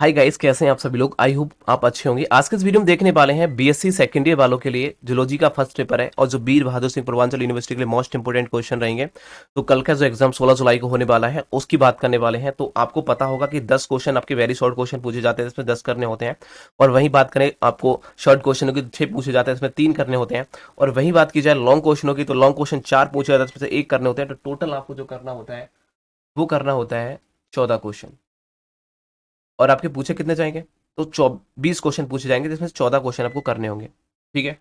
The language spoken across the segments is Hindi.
हाय गाइस, कैसे हैं आप सभी लोग। आई होप आप अच्छे होंगे। आज के इस वीडियो में देखने वाले हैं बीएससी सेकेंड ईयर वालों के लिए जूलॉजी का फर्स्ट पेपर है और जो वीर बहादुर सिंह पूर्वांचल यूनिवर्सिटी के लिए मोस्ट इंपोर्टेंट क्वेश्चन रहेंगे। तो कल का जो एग्जाम 16 जुलाई को होने वाला है उसकी बात करने वाले हैं। तो आपको पता होगा कि 10 क्वेश्चन आपके वेरी शॉर्ट क्वेश्चन पूछे जाते हैं, इसमें 10 करने होते हैं। और वही बात करें आपको शॉर्ट क्वेश्चनों की 6 पूछे जाते हैं, इसमें 3 करने होते हैं। और वही बात की जाए लॉन्ग क्वेश्चनों की तो लॉन्ग क्वेश्चन 4 पूछे जाते हैं, इसमें से 1 करने होते हैं। तो टोटल आपको जो करना होता है वो करना होता है 14 क्वेश्चन। और आपके पूछे कितने जाएंगे? तो 20 क्वेश्चन पूछे जाएंगे जिसमें से 14 क्वेश्चन आपको करने होंगे। ठीक है।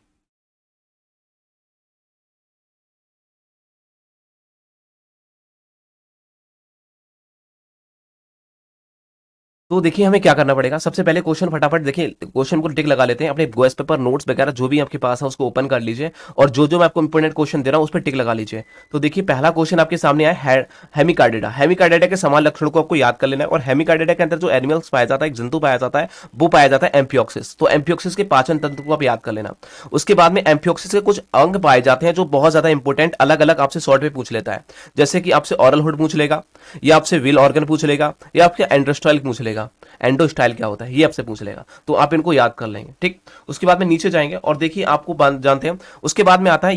तो देखिए हमें क्या करना पड़ेगा। सबसे पहले क्वेश्चन फटाफट देखिए, क्वेश्चन को टिक लगा लेते हैं। अपने गोएस पेपर नोट्स वगैरह जो भी आपके पास है उसको ओपन कर लीजिए और जो जो मैं आपको इंपोर्टेंट क्वेश्चन दे रहा हूं उस पर टिक लगा लीजिए। तो देखिए पहला क्वेश्चन आपके सामने आया है हेमिकार्डिडा। हेमिकार्डिडा के समान लक्षणों को आपको याद कर लेना है। और हेमिकार्डिडा के अंदर जो एनिमल्स पाया जाता है, एक जंतु पाया जाता है, वो पाया जाता है एम्फियोक्सिस। तो एम्फियोक्सिस के पाचन तंत्र को आप याद कर लेना। उसके बाद में एम्फियोक्सिस के कुछ अंग पाए जाते हैं जो बहुत ज्यादा इंपॉर्टेंट अलग अलग आपसे शॉर्ट में पूछ लेता है। जैसे कि आपसे ऑरल हुड पूछ लेगा, या आपसे विल ऑर्गन पूछ लेगा, या आपसे एंड्रोस्टाइल पूछ लेगा। एंडोस्टाइल क्या होता है ये आपसे पूछ लेगा, तो आप इनको याद कर लेंगे। ठीक। उसके बाद में नीचे जाएंगे और देखिए आपको जानते हैं उसके बाद में आता है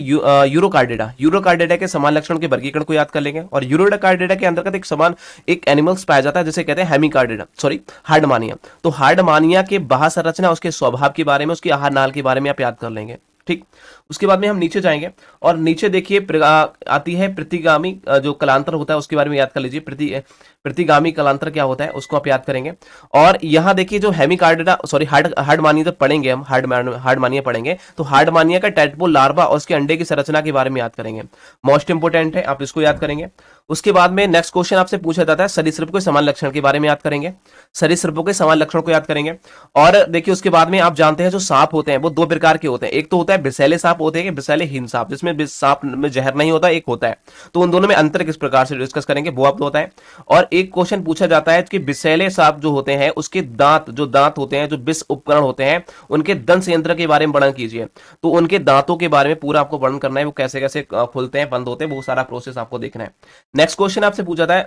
यूरोकार्डिडा। यूरोकार्डिडा के समान लक्षण के वर्गीकरण को याद कर लेंगे। और यूरोकार्डिडा के अंतर्गत एक समान एक एनिमल्स पाया जाता है जिसे कहते हैं हेमिकार्डिडा, सॉरी हार्डमानिया। तो हार्डमानिया के बाह्य संरचना, उसके स्वभाव के बारे में, उसकी आहार नाल के बारे में आप याद कर लेंगे। ठीक। उसके बाद में हम नीचे जाएंगे और नीचे देखिए आती है प्रतिगामी जो कलांतर होता है उसके बारे में याद कर लीजिए। प्रतिगामी कलांतर क्या होता है उसको आप याद करेंगे। और यहां देखिए जो हेमिकार्डिडा सॉरी हार्डमानिया जब पढ़ेंगे हम हार्डमानिया पढ़ेंगे तो हार्डमानिया का टैडपोल लार्वा और उसके अंडे की संरचना के बारे में याद करेंगे। मोस्ट इंपोर्टेंट है, आप इसको याद करेंगे। उसके बाद में नेक्स्ट क्वेश्चन आपसे पूछा जाता है सरीसृप के समान लक्षण के बारे में याद करेंगे। सरीसृपों के समान लक्षण को याद करेंगे। और देखिए उसके बाद में आप जानते हैं जो सांप होते हैं वो 2 प्रकार के होते हैं। एक तो होता है विषैले सांप होते हैं, विषैलेहीन सांप, जिसमें सांप में जहर नहीं होता, एक होता है। तो उन दोनों में अंतर किस प्रकार से डिस्कस करेंगे वो आप होता है। और एक क्वेश्चन पूछा जाता है कि विषैले सांप जो होते हैं उसके दांत होते हैं, जो विष उपकरण होते हैं, उनके दंत संयंत्र के बारे में वर्णन कीजिए। तो उनके दांतों के बारे में पूरा आपको वर्णन करना है, वो कैसे कैसे खुलते हैं, बंद होते हैं, वो सारा प्रोसेस आपको देखना है। नेक्स्ट क्वेश्चन आपसे पूछा था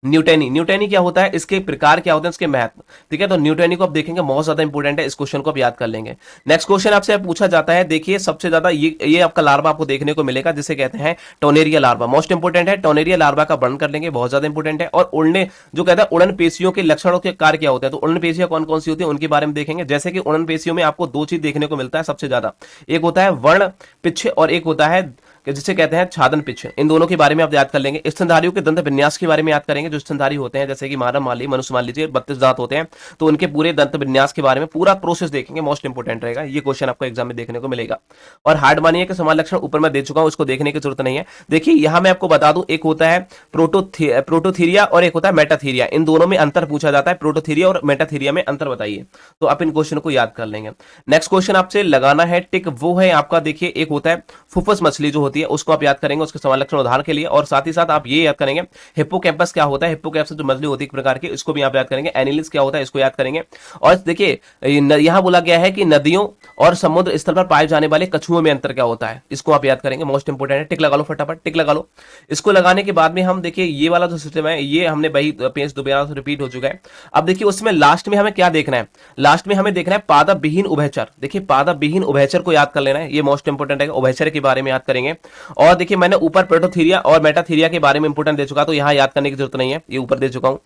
न्यूटेनी। न्यूटेनी क्या होता है, इसके प्रकार क्या होते हैं, इसके महत्व। ठीक है, तो न्यूटेनी को आप देखेंगे, बहुत ज्यादा इंपॉर्टेंट है, इस क्वेश्चन को आप याद कर लेंगे। नेक्स्ट क्वेश्चन आपसे पूछा जाता है, देखिए सबसे ज्यादा ये आपका लार्वा आपको देखने को मिलेगा जिसे कहते हैं टोनेरिया लार्वा। मोस्ट इंपोर्टेंट है, टोनेरिया लार्वा का वर्णन कर लेंगे, बहुत ज्यादा इंपॉर्टेंट है। और उड़ने जो कहता है उड़न पेशियों के लक्षणों के कार्य क्या होते हैं, तो उड़न पेशियां कौन कौन सी होती है उनके बारे में देखेंगे। जैसे कि उड़न पेशियों में आपको 2 चीज देखने को मिलता है सबसे ज्यादा, एक होता है वर्ण पिच्छ और एक होता है जिसे कहते हैं छादन पिच्छ। इन दोनों के बारे में आप याद कर लेंगे। स्तनधारियों के दंत विन्यास के बारे में याद करेंगे। जो स्तनधारी होते हैं जैसे कि मानव माली मनुष्य मान लीजिए 32 दांत होते हैं, तो उनके पूरे दंत विन्यास के बारे में पूरा प्रोसेस देखेंगे। मोस्ट इंपोर्टेंट रहेगा, ये क्वेश्चन आपको एग्जाम में देखने को मिलेगा। और हार्डमानिया के समान लक्षण ऊपर मैं दे चुका हूं, उसको देखने की जरूरत नहीं है। देखिए यहां मैं आपको बता दूं, एक होता है प्रोटोथीरिया और एक होता है मेटाथीरिया। इन दोनों में अंतर पूछा जाता है, प्रोटोथीरिया और मेटाथीरिया में अंतर बताइए। तो आप इन क्वेश्चन को याद कर लेंगे। नेक्स्ट क्वेश्चन आपसे लगाना है टिक, वो है आपका देखिए एक होता है फुफस मछली जो होती है उसको आप याद करेंगे उसके समान लक्षण उदाहरण के लिए। और साथ ही साथ आप ये याद करेंगे हिप्पोकैम्पस क्या होता है, हिप्पोकैम्पस जो मछली होती है एक प्रकार की, इसको भी आप याद करेंगे। एनिलिस क्या होता है इसको याद करेंगे। और देखिए यहां बोला गया है कि नदियों और समुद्र स्थल पर पाए जाने वाले कछुओं में अंतर क्या होता है, इसको आप याद करेंगे। मोस्ट इंपोर्टेंट है, टिक लगा लो फटाफट, टिक लगा लो। इसको लगाने के बाद में हम देखिए ये वाला जो सिस्टम है ये हमने वही पेज दोबारा से रिपीट हो चुका है। अब देखिए उसमें लास्ट में हमें क्या देखना है, लास्ट में हमें देखना है पादप विहीन उभयचर। देखिए पादप विहीन उभयचर को याद कर लेना है, ये मोस्ट इंपोर्टेंट है, उभयचर के बारे में याद करेंगे। और देखिए मैंने ऊपर प्रोटोथीरिया और मेटाथीरिया के बारे में इंपोर्टेंट दे चुका, तो यहां याद करने की जरूरत नहीं है, ये ऊपर दे चुका हूं।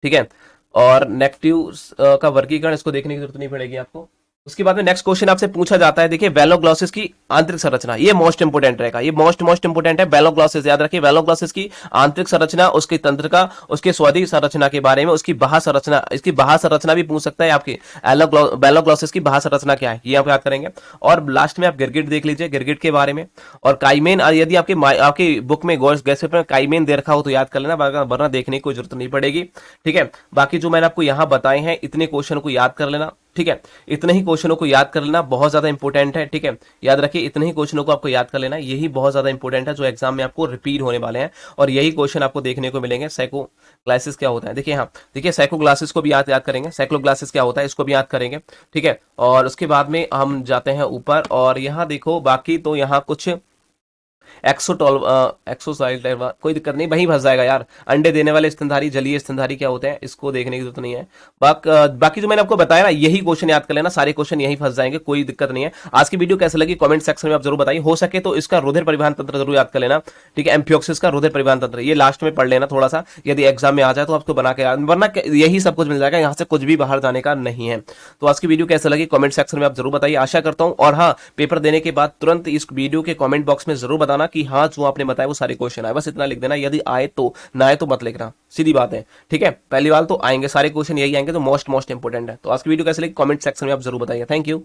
ठीक है। और नेगेटिव का वर्गीकरण इसको देखने की जरूरत नहीं पड़ेगी आपको। उसके बाद में नेक्स्ट क्वेश्चन आपसे पूछा जाता है, देखिए वेलोग्लॉसिस की आंतरिक संरचना, ये मोस्ट इंपोर्टेंट रहेगा, ये मोस्ट इंपोर्टेंट है। वेलोग्लॉसिस याद रखिए, वेलोग्लॉसिस की आंतरिक संरचना, उसके तंत्र का, उसके स्वादी संरचना के बारे में, उसकी बाह्य संरचना, इसकी बाह्य संरचना भी पूछ सकता है आपकी। वेलोग्लॉसिस की बाह्य संरचना क्या है ये आप याद करेंगे। और लास्ट में आप गिरगिट देख लीजिए, गिरगिट के बारे में। और काइमेन यदि आपकी बुक में गैस पेपर में काइमेन दे रखा हो तो याद कर लेना, वरना देखने की कोई जरूरत नहीं पड़ेगी। ठीक है। बाकी जो मैंने आपको यहां बताए हैं इतने क्वेश्चन को याद कर लेना। ठीक है, इतने ही क्वेश्चनों को याद कर लेना, बहुत ज्यादा इंपॉर्टेंट है। ठीक है, याद रखिए इतने ही क्वेश्चनों को आपको याद कर लेना, यही बहुत ज्यादा इंपॉर्टेंट है जो एग्जाम में आपको रिपीट होने वाले हैं। और यही क्वेश्चन आपको देखने को मिलेंगे। साइकोग्लासिस क्या होता है, देखिए हाँ, देखिए साइकोग्लासिस को भी याद करेंगे, साइक्लोग्लासिस क्या होता है इसको भी याद करेंगे। ठीक है। और उसके बाद में हम जाते हैं ऊपर और यहाँ देखो बाकी तो यहाँ कुछ एक्सोसाइल कोई दिक्कत नहीं, वहीं फंस जाएगा यार। अंडे देने वाले स्तनधारी, जलीय स्तनधारी क्या होते हैं, इसको देखने की जरूरत नहीं है। बाकी जो मैंने आपको बताया ना, यही क्वेश्चन याद कर लेना, सारे क्वेश्चन यहीं फंस जाएंगे, कोई दिक्कत नहीं है। आज की वीडियो कैसे लगी कमेंट सेक्शन में आप जरूर बताइए। हो सके तो इसका रुधिर परिवहन तंत्र जरूर याद कर लेना, ठीक है। एम्फियोक्सिस का रुधिर परिवहन तंत्र, ये लास्ट में पढ़ लेना थोड़ा सा, यदि एग्जाम में आ जाए तो आपको बना के याद, वरना यही सब कुछ मिल जाएगा, यहाँ से कुछ भी बाहर जाने का नहीं है। तो आज की वीडियो कैसे लगी कमेंट सेक्शन में आप जरूर बताइए, आशा करता हूं। और हाँ, पेपर देने के बाद तुरंत इस वीडियो के कमेंट बॉक्स में जरूर बताना कि हाँ, जो आपने बताया वो सारे क्वेश्चन आए, बस इतना लिख देना। यदि आए तो, ना आए तो मत लिखना, सीधी बात है, ठीक है। पहली बार तो आएंगे सारे क्वेश्चन, यही आएंगे तो मोस्ट इंपोर्टेंट है। तो आज की वीडियो कैसे लगी कमेंट सेक्शन में आप जरूर बताइए। Thank you.